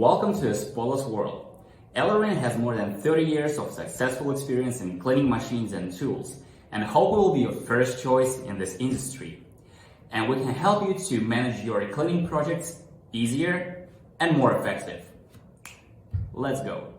Welcome to a spotless world. ELEREIN has more than 30 years of successful experience in cleaning machines and tools, and hope we will be your first choice in this industry. And we can help you to manage your cleaning projects easier and more effective. Let's go.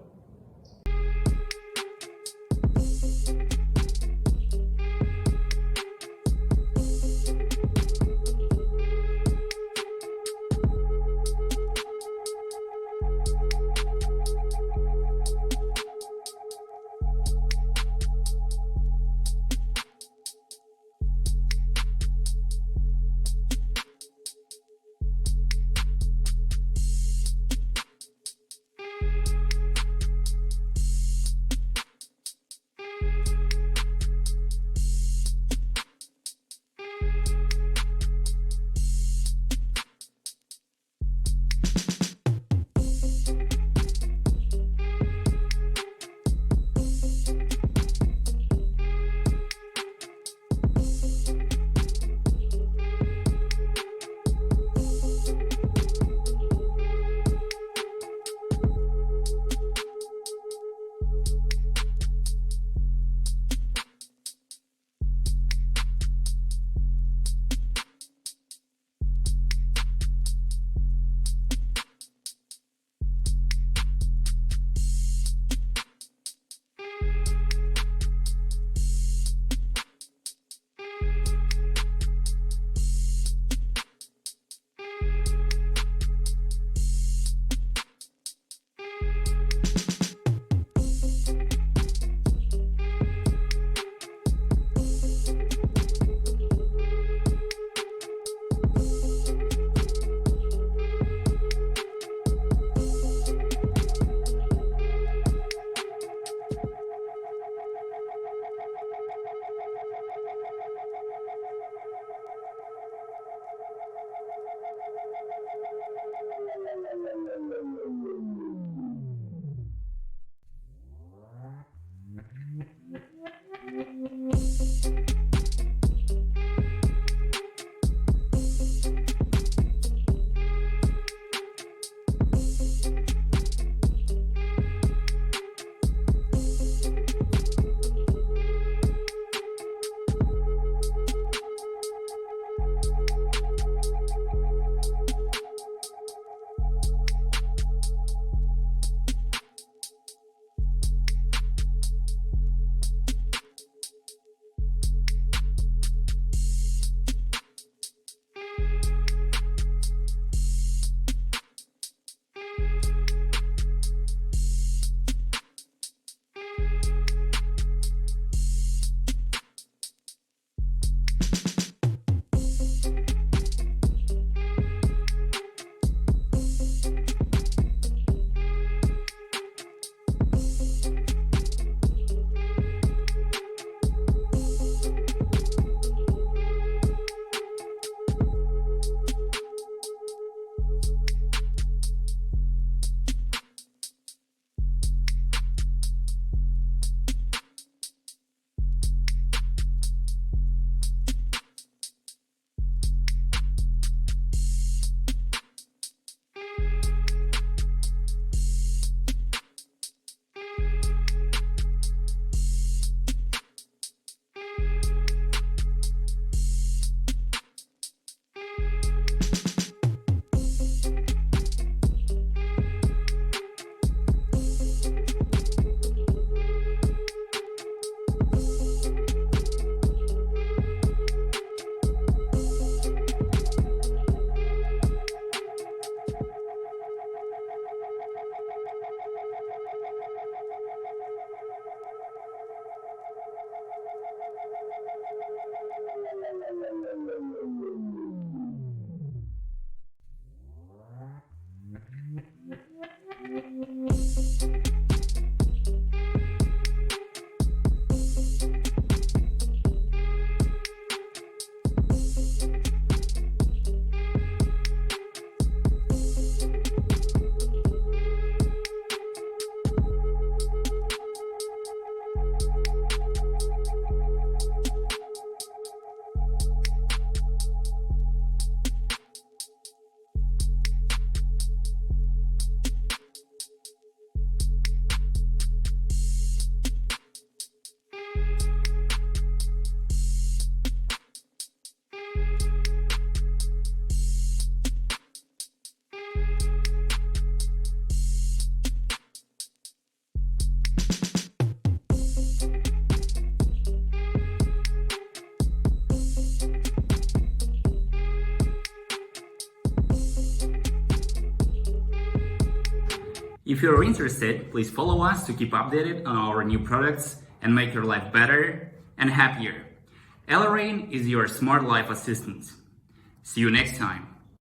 If you're interested, please follow us to keep updated on our new products and make your life better and happier. ELEREIN is your smart life assistant. See you next time.